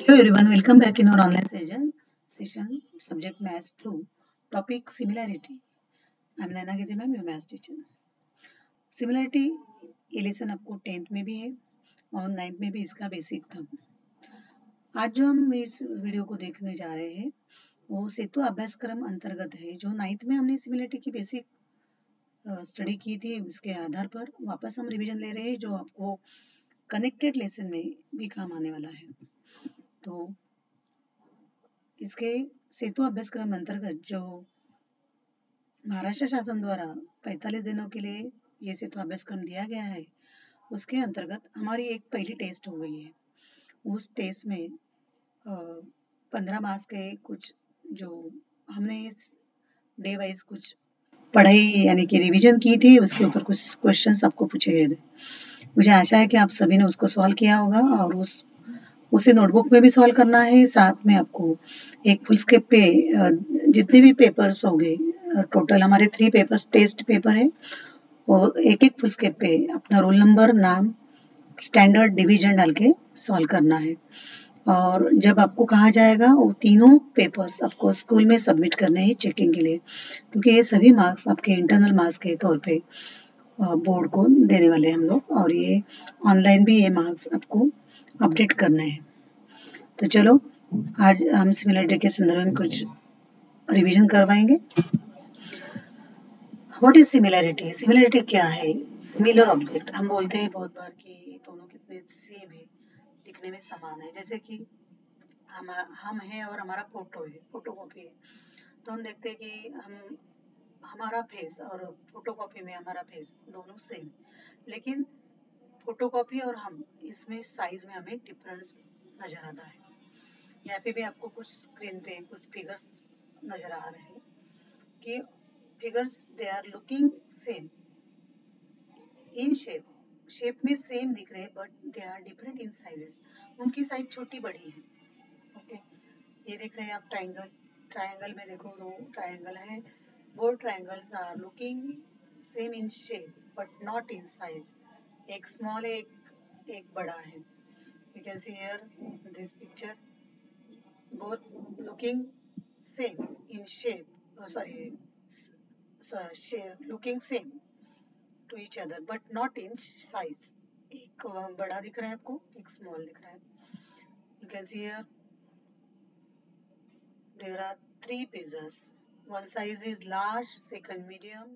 Hello everyone, welcome back in our online session subject Maths 2, topic similarity. I'm Naina Gide ma'am, your maths teacher. Similarity ये lesson आपको 10th में भी है और 9th में भी इसका बेसिक था। आज जो हम इस वीडियो को देखने जा रहे हैं वो सेतु अभ्यासक्रम अंतर्गत है। जो 9th में हमने सिमिलरिटी की बेसिक स्टडी की थी उसके आधार पर वापस हम रिवीजन ले रहे हैं जो आपको कनेक्टेड लेसन में भी काम आने वाला है। तो इसके सेतु अभ्यासक्रम अंतर्गत जो महाराष्ट्र शासन द्वारा 45 दिनों के लिए ये सेतु अभ्यासक्रम दिया गया है, उसके अंतर्गत हमारी एक पहली टेस्ट हो गई है। उस टेस्ट में 15 मार्क्स के कुछ जो हमने इस डे वाइज कुछ पढ़ाई यानी कि रिवीजन की थी, उसके ऊपर कुछ क्वेश्चंस आपको पूछे गए थे। मुझे आशा है कि आप सभी ने उसको सॉल्व किया होगा और उसे नोटबुक में भी सॉल्व करना है। साथ में आपको एक फुल स्केप पे जितने भी पेपर्स हो गए, टोटल हमारे 3 पेपर्स टेस्ट पेपर है और एक फुल स्केप पे अपना रोल नंबर, नाम, स्टैंडर्ड, डिवीजन डाल के सॉल्व करना है। और जब आपको कहा जाएगा वो तीनों पेपर्स आपको स्कूल में सबमिट करने हैं चेकिंग के लिए, क्योंकि ये सभी मार्क्स आपके इंटरनल मार्क्स के तौर पे बोर्ड को देने वाले हैं हम लोग, और ये ऑनलाइन भी ये मार्क्स आपको अपडेट करने हैं। तो चलो आज हम सिमिलरिटी के संदर्भ में कुछ रिवीजन करवाएंगे। What is similarity? सिमिलरिटी क्या है? सिमिलर ऑब्जेक्ट हम बोलते हैं बहुत बार कि दोनों कितने सेम है, दिखने में समान है। जैसे कि हम हैं और हमारा फोटो है, फोटोकॉपी है, तो हम देखते हैं कि हमारा फेस और फोटोकॉपी में हमारा फेस दोनों सेम, लेकिन फोटोकॉपी और हम इसमें साइज में हमें डिफरेंस नजर आता है। यहाँ पे भी आपको कुछ स्क्रीन पे कुछ फिगर्स नजर आ रहे हैं कि figures they are looking same in shape में सेम दिख रहे हैं, but they are different in sizes. उनकी साइज छोटी बड़ी है। ओके, ये देख रहे हैं आप ट्रायंगल, ट्रायंगल में देखो दो ट्रायंगल है, both triangles are looking same in shape but not in size. एक स्मॉल है, एक बड़ा है। You can see here this picture, both looking same in shape, looking same to each other but not in size. एक बड़ा दिख रहा है आपको, एक स्मॉल दिख रहा है। You can see here there are 3 pizzas. One size is large, second medium,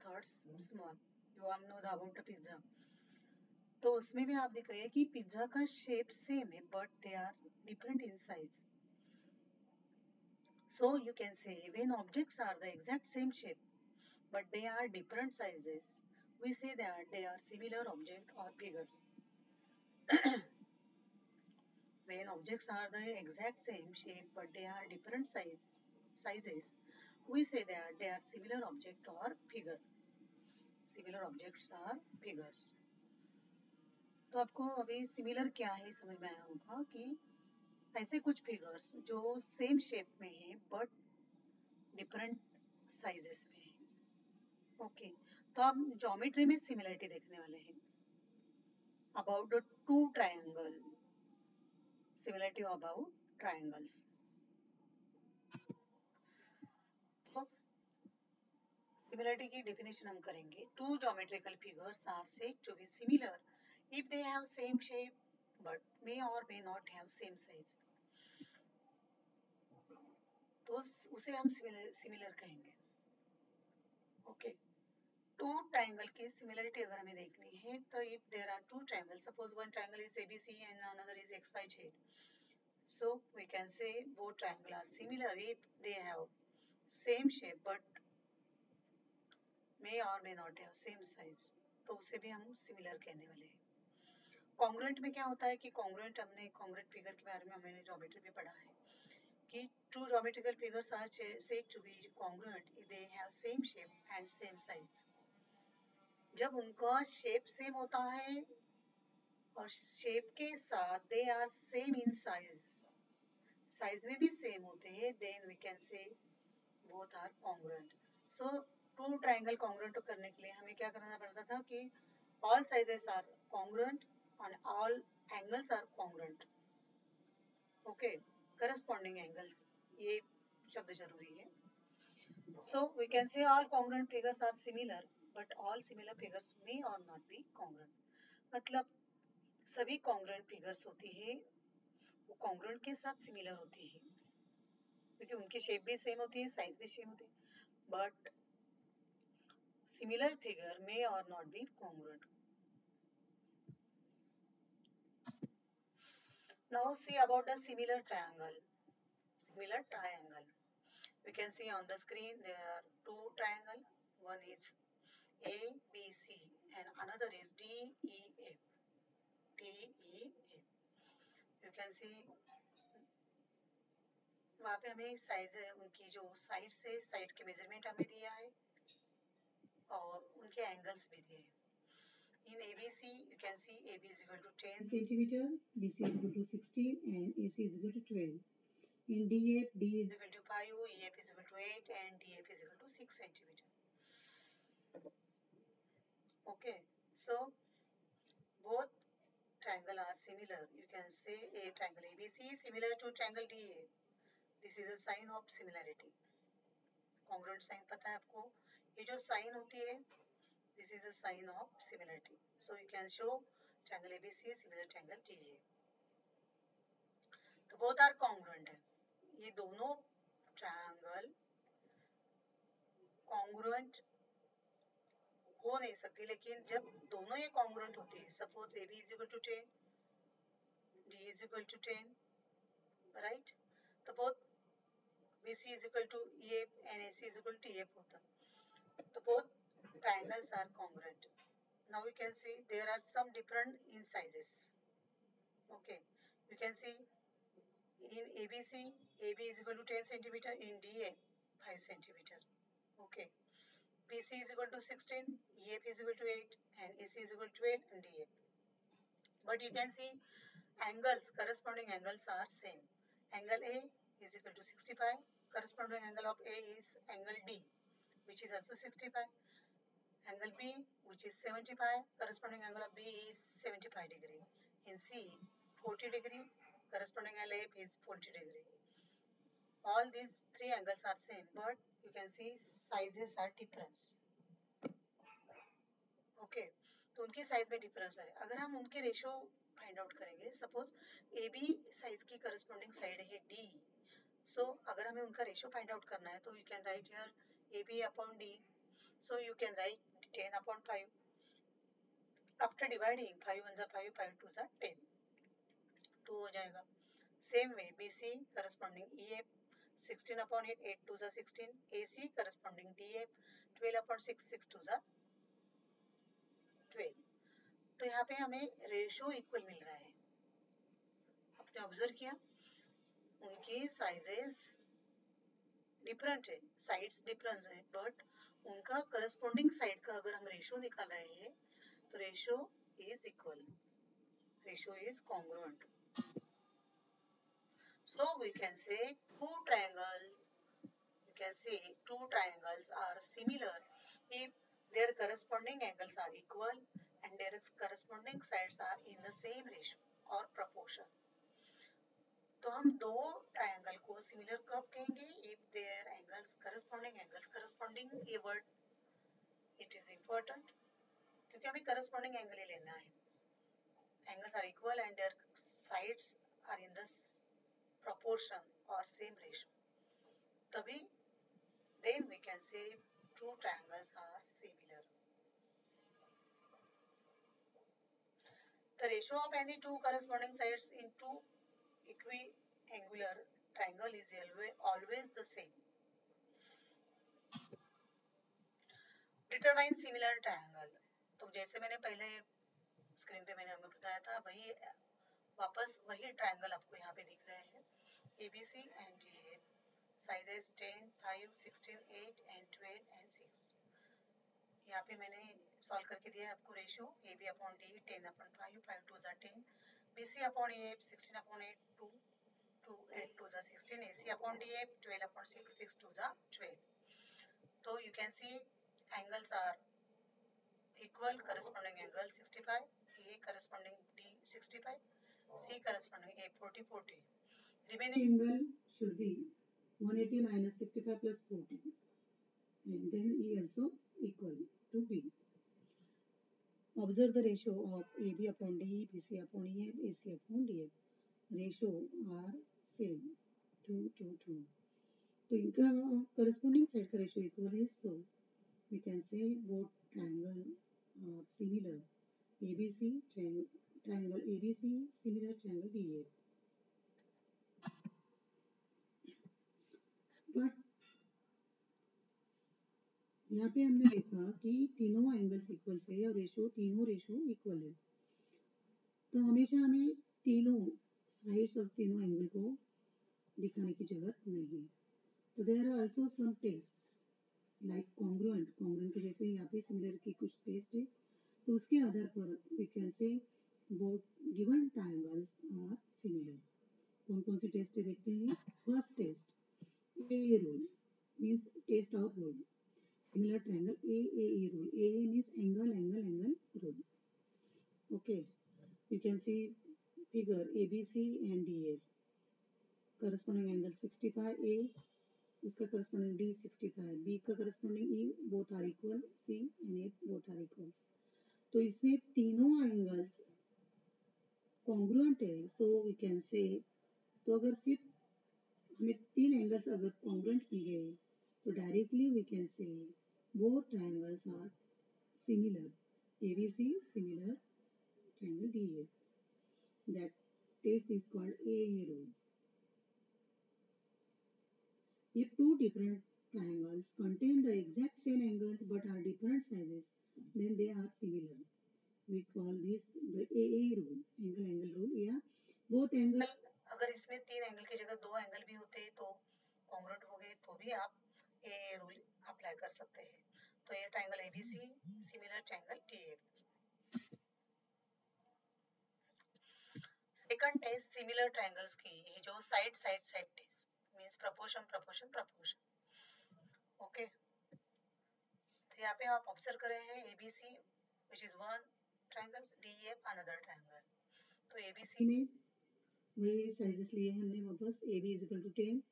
third small. You all know about the pizza. तो उसमें भी आप दिख रहे हैं कि पिज्जा का शेप सेम है but they are different in size. So you can say when objects are the exact same shape but they are different sizes, we say that they are similar object or figures. When objects are the exact same shape but they are different sizes, we say that they are similar object or figure. Similar objects are figures. तो आपको अभी similar क्या है समझ में आया होगा कि ऐसे कुछ फिगर्स जो सेम शेप में है बट डिफरेंट साइजेस में है। ओके, तो हम ज्योमेट्री में सिमिलरिटी देखने वाले हैं। About the two triangle, similarity about triangles. तो सिमिलरिटी की डेफिनेशन हम करेंगे, two geometrical figures are said to be similar if they have same shape but may और may not have same size. तो उसे हम सिमिलर कहेंगे। ओके, टू ट्रायंगल की सिमिलरिटी अगर हमें देखनी है तो if there are two triangle, suppose one triangle is ABC and another is XYZ, so we can say both triangle are similar if they have same shape but may or may not have same size, तो उसे भी हम similar कहने वाले हैं। Congruent में क्या होता है कि कॉन्ग्रुएंट, हमने कॉन्ग्रुएंट फिगर के बारे में हमने ज्योमेट्री में पढ़ा है कि two geometrical figures are said to be congruent if they have same shape and same size. जब उनका शेप सेम होता है और शेप के साथ they are same in size, size में भी सेम होते हैं, then we can say both are congruent. So two triangle congruent करने के लिए हमें क्या करना पड़ता था कि ऑल साइजेस आर कॉन्ग्रुएंट और all angles are congruent. Okay, corresponding angles, ये शब्द जरूरी है. So we can say all congruent figures are similar, but all similar figures may or not be congruent. मतलब सभी congruent figures होती है वो congruent के साथ similar होती है क्योंकि उनकी शेप भी सेम होती है, साइज भी सेम होती है, but similar figure may or not be congruent. Now see about the similar triangle. Similar triangle. We can see on the screen there are two triangles. One is A, B, C and another is D, E, F. D, E, F. You can see वहाँ पे हमें size है उनकी जो side से side के measurement हमें दिया है और उनके एंगल्स भी दिए हैं. In ABC, you can see AB is equal to 10 centimeter, BC is equal to 16 and AC is equal to 12. In DF, D is equal to 5, EF is equal to 8 and DF is equal to 6 centimeter. Okay, so both triangle are similar. You can say a triangle ABC is similar to triangle DA. This is a sign of similarity. Congruent sign पता है आपको? ये जो sign होती है, this is a sign of similarity. So you can show triangle ABC is similar to triangle DA. तो both are congruent है. ये दोनों ट्रायंगल कॉन्ग्रुएंट हो नहीं सकती, लेकिन जब दोनों ये कॉन्ग्रुएंट होती है, suppose A B is equal to 10, D is equal to 10, right, तो both B C is equal to E F and A C is equal to T F होता, तो both triangles are congruent. Now we can see there are some different in sizes. Okay, you can see in ABC, AB is equal to 10 centimeter, in DA 5 centimeter. Okay, BC is equal to 16, EF is equal to 8 and AC is equal to 12 and DF. But you can see angles, corresponding angles are same. Angle A is equal to 65, corresponding angle of A is angle D, which is also 65. Angle B, which is 75, corresponding angle of B is 75 degree. In C, 40 degree, corresponding angle F is 40 degree. All these three angles are same, but you can see sizes are difference. Okay, तो उनकी size में difference है. अगर हम उनके ratio find out करेंगे, suppose A B size की corresponding side है डी, सो अगर हमें उनका रेशियो फाइंड आउट करना है तो you can write here A B upon D, so you can write 10 upon 5. After dividing 5 1 जा 5, 5 2 जा 10, 2 हो जाएगा. Same way B C corresponding E F 16 upon 8, 8 2 जा 16. AC corresponding DF 12 upon 6, 6 2 जा 12. तो यहाँ पे हमें रेशियो इक्वल मिल रहा है. आपने ऑब्जर्व किया उनकी साइजेस डिफरेंट है, साइड्स डिफरेंस है, बट उनका करस्पॉन्डिंग साइड का अगर हम रेशियो निकाल रहे हैं तो ratio is equal, ratio is congruent. So we can say two triangles are similar if their corresponding angles are equal and their corresponding sides are in the same ratio or proportion. तो हम दो triangle को similar कब कहेंगे? If their angles corresponding ये word it is important क्योंकि हमें corresponding angle ही लेना है. Angles are equal and their sides are in the proportion or same ratio, तभी then we can say two triangles are similar. The ratio of any two corresponding sides in two equiangular triangle is always the same. Determine similar triangle. तो जैसे मैंने पहले screen पे मैंने आपको बताया था, वही वापस वही ट्रायंगल आपको यहाँ पे दिख रहे हैं. ABC and DA, sizes 10, 5, 16, 8 and 12 and 6. यहाँ पे मैंने सॉल्व करके दिया है आपको ratio A B upon D 10 upon 5, 5 2 जा 10, B C upon A 16 upon 8, 2 2 8 2 जा 16, A C upon D 12 upon 6, 6 2 जा 12. तो you can see angles are equal, corresponding angle 65, A corresponding D 65, C corresponding A 40 40. Remaining angle should be 180 minus 65 plus 40, and then E also equal to B. Observe the ratio of AB upon DE, BC upon EF, AC upon DF. Ratio are same 2 to 2. तो इनका corresponding side का ratio equal है, so we can say both triangle are similar. ABC triangle ABC similar triangle DF. But यहाँ पे हमने देखा कि तीनों एंगल्स इक्वल थे और तीनों रेशो इक्वल है, तो हमेशा हमें तीनों साइड्स और तीनों एंगल को दिखाने की जरूरत नहीं है. तो there are also some test like congruent के जैसे यहाँ पे सिमिलर की कुछ टेस्ट है, तो उसके आधार पर we can say both given triangles are similar. कौन कौन सी टेस्ट है देखते हैं. First test A rule means test of rule. Similar triangle AAE rule. AA means angle rule. Okay, you can see figure ABC and DA. Corresponding angle 65, A उसका corresponding D 65, B का corresponding E, both are equal, C and A both are equals. तो इसमें तीनों angles congruent है, so we can say, तो अगर सिर्फ हमें तीन angles अगर congruent मिल गए, तो directly we can say both triangles are similar. ABC similar triangle DA. That test is called AA rule. If two different triangles contain the exact same angles but are different sizes, then they are similar. We call this the AA rule, angle rule. या both angle अगर इसमें तीन angle की जगह दो angle भी होते तो कॉन्ग्रुएंट हो गए तो भी आप AA रूल अप्लाई कर सकते हैं. तो ये triangle ABC similar triangle DA. Second test similar triangles की है जो साइड टेस्ट मींस proportion. ओके, तो यहाँ पे आप ऑब्जर्व कर रहे हैं ABC which is one triangle, DEF another triangle. तो ABC में वही साइजेस लिए हमने वापस. AB is equal to 10,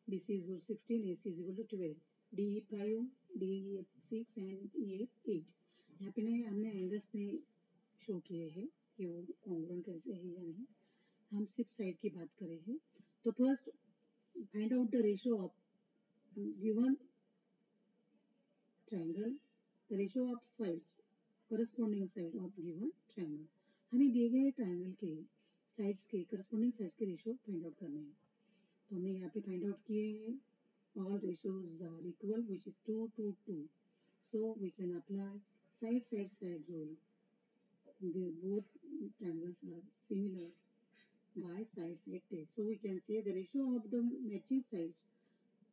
BC is equal to 16, AC is equal to 12, DE 5, DEF 6 and EF 8. यहाँ पे हमने एंगल्स ने शो किए हैं कि वो कॉन्ग्रुएंट कैसे है या नहीं. हम सिर्फ साइड की बात कर रहे हैं. तो first find out the ratio of given triangle, the ratio of sides corresponding side of given triangle. हमें दिए गए ट्रायंगल के साइड्स के करस्पॉन्डिंग साइड्स के रेशियो फाइंड आउट करने हैं. तो हमने यहाँ पे फाइंड आउट किए हैं. All ratios are equal which is 2 to 2. So we can apply side rule. Both triangles are similar by side test. So we can say the ratio of the matching sides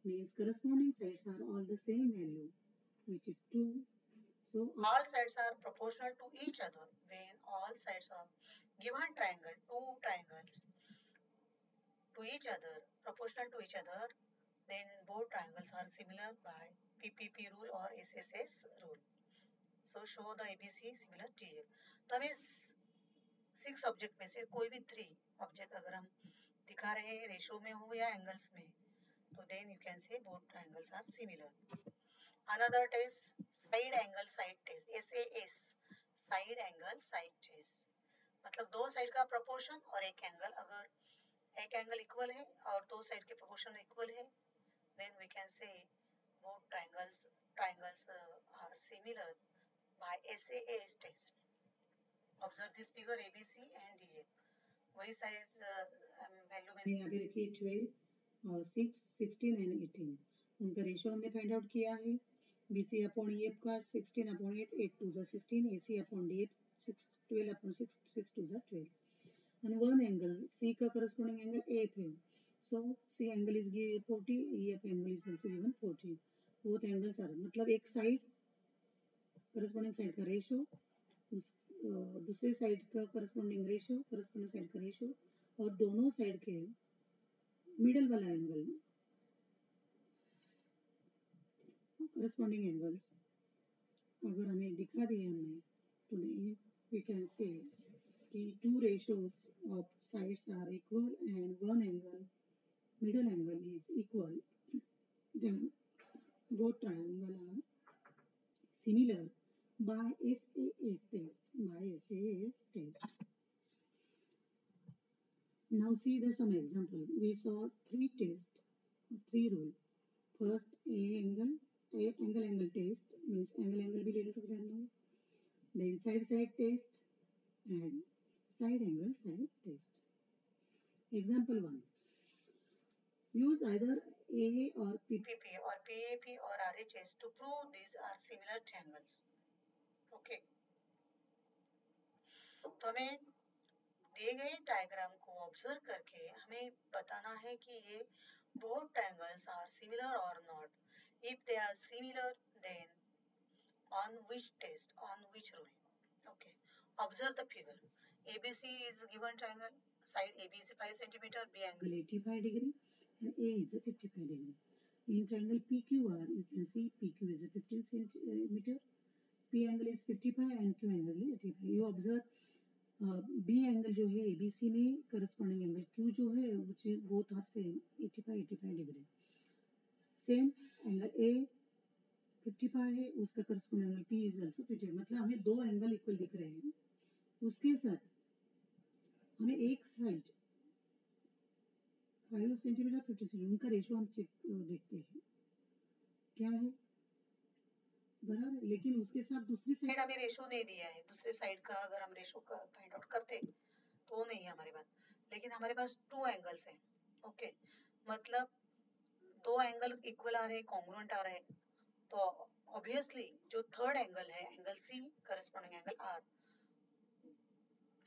means corresponding sides are all the same value, which is 2. So all sides are proportional to each other. When all sides of given triangle, two triangles to each other, proportional to each other, then both triangles are similar by PPP rule or SSS rule. So show the ABC similar TF. तो हमें 6 object में से कोई भी 3 object अगर हम दिखा रहे हैं रेशो में हो या एंगल्स में, तो then you can say both triangles are similar. Another test side angle side test, SAS side angle side test. मतलब दो साइड का प्रोपोर्शन और एक एंगल, अगर एक एंगल इक्वल है और दो साइड के प्रोपोर्शन इक्वल है, then we can say both triangles are similar by SAS test. Observe this figure ABC and DA. वही साइज वैल्यू मैंने यहाँ पे रखी है 12 और 6, 16 एंड 18. उनका रेशियो हमने फाइंड आउट किया है. BC अपॉन EF का 16 upon 8, 8 2 16, AC upon DF 12 upon 6, 6 2 12. and one angle C का corresponding angle AF है. So C angle is given 40, EF angle is also given 40. Both angles are मतलब एक side corresponding side का ratio, दूसरे side का corresponding side का ratio और दोनों साइड के मिडल वाला एंगल करस्पॉन्डिंग एंगल्स अगर हमें दिखा दिए हमने, तो वी कैन से कि two ratios of sides are equal and one angle middle angle is equal, then both triangles are similar by SAS test. Now see the some example. We saw three tests, three rule. First angle test means angle भी ले ले सकते हैं हम लोग. Then side test and side angle side test. Example 1. Use either AA or PPP or PAP or RHS to prove these are similar triangles. Okay. तो हमें दिए गए डायग्राम को ऑब्जर्व करके हमें बताना है कि ये both triangles are similar or not. If they are similar, then on which test, on which rule? Okay. Observe the figure. ABC is a given triangle. Side AB is 5 centimeter, B angle 85 degree, and A is a 55 degree. In triangle PQR, you can see PQ is a 15 centimeter, P angle is 55 and Q angle is 85. You observe B angle जो है ABC में corresponding angle Q जो है which is both are same 85 degree. Same angle A 55 है उसका corresponding angle P is also 55. मतलब हमें दो एंगल इक्वल दिख रहे हैं. उसके साथ हमें एक साइड 5 सेंटीमीटर 50 सेंटीमीटर उनका रेशो हम चेक देखते हैं क्या है बराबर. लेकिन उसके साथ दूसरी साइड हमें रेशो नहीं दिया है. दूसरे साइड का अगर हम रेशो का फाइंड आउट करते तो नहीं है हमारे पास. लेकिन हमारे पास टू एंगल्स हैं. ओके. मतलब दो एंगल इक्वल आ रहे हैं, कॉन्ग्रुएंट आ रहे हैं. तो ऑब्वियसली जो थर्ड एंगल है angle C corresponding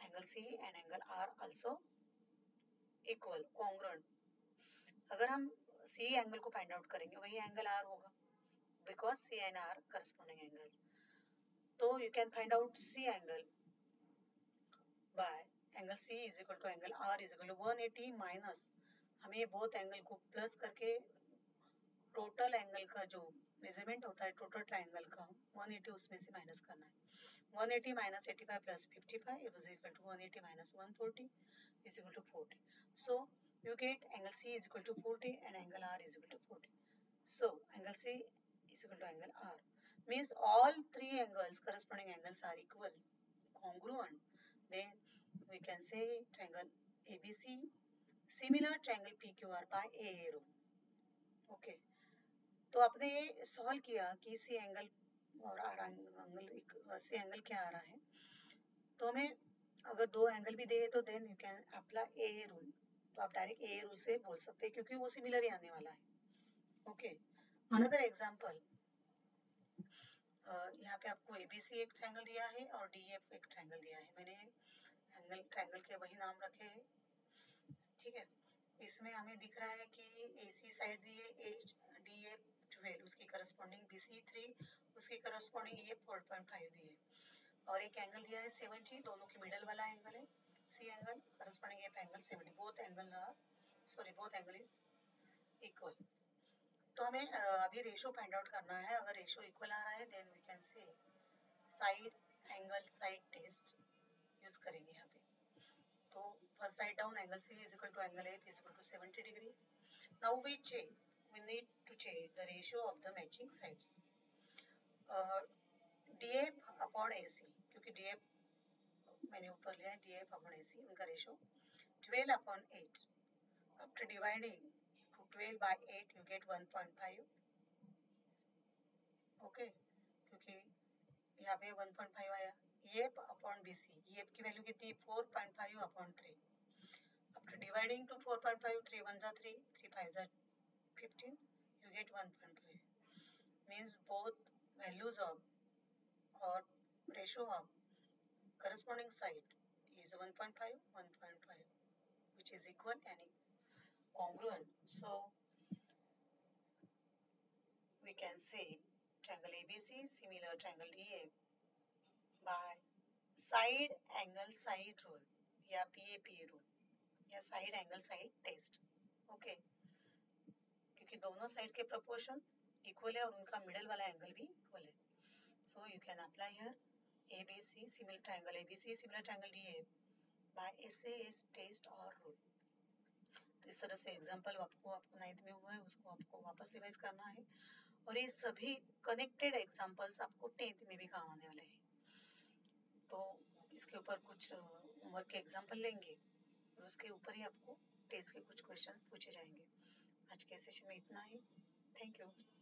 angle C and angle R also equal congruent. अगर हम सी एंगल को फाइंड आउट करेंगे वही एंगल आर होगा because C and R corresponding angle. तो you can find out C angle by angle C is equal to angle R is equal to 180 minus हमें both angle को plus करके total angle का जो measurement होता है total triangle का 180 उसमें से माइनस करना है. 180 minus 85 plus 55 is equal to 180 minus 140 is equal to 40. So you get angle C is equal to 40 and angle R is equal to 40. So angle C is equal to angle R. Means all three angles, corresponding angles are equal, congruent. Then we can say triangle ABC, similar triangle PQR by AA rule. Okay. तो आपने ये solve किया कि C angle और R angle C angle क्या आ रहा है. तो हमें अगर दो एंगल भी दे तो then you can apply A rule. तो आप डायरेक्ट ए रूल से बोल सकते हैं क्योंकि वो सिमिलर ही आने वाला है. ओके. Another example. यहाँ पे आपको एबीसी एक ट्रायंगल दिया है और डीएफ एक ट्रायंगल दिया है. मैंने ट्रायंगल के वही नाम रखे हैं. ठीक है. इसमें हमें दिख रहा है कि एसी साइड दी है एच डीएफ 12 उसकी करस्पॉन्डिंग बीसी 3 उसकी करस्पॉन्डिंग ये 4.5 दी है और एक एंगल दिया है 70 दोनों के मिडल वाला एंगल है C angle corresponding F angle 70. Both angle is equal. तो हमें अभी रेशो फाइंड आउट करना है. अगर रेशो इक्वल आ रहा है then we can say side angle side test use करेंगे यहाँ पे. तो first write down angle C is equal to angle F is equal to 70 degree. Now we need to check the ratio of the matching sides. DF upon AC क्योंकि DF मैंने ऊपर लिया है DF upon AC उनका ratio 12 upon 8. After dividing 12 by 8 you get 1.5. Okay. क्योंकि यहाँ पे 1.5 आया. EF upon BC EF की वैल्यू कितनी 4.5 upon 3. After dividing to 4.5 3 1 जा 3 3 5 जा 15 you get 1.5. Means both values of or ratio of corresponding side is 1.5 1.5 which is equal and congruent. So we can say triangle ABC similar triangle DA by side angle side rule या PAP rule या side angle side test. Okay. क्योंकि दोनों side के proportion equal है और उनका middle वाला angle भी इक्वल है. So you can apply here ABC similar triangle DA by SAS test or rule. तो इस जिस तरह से एग्जाम्पल आपको 9th में हुआ है उसको आपको वापस रिवाइज करना है, और ये सभी कनेक्टेड एग्जाम्पल्स आपको 10th में भी काम आने वाले हैं। तो इसके ऊपर कुछ होमवर्क के एग्जाम्पल लेंगे और उसके ऊपर ही आपको टेस्ट के कुछ क्वेश्चंस पूछे जाएंगे। आज के सेशन में इतना ही। Thank you.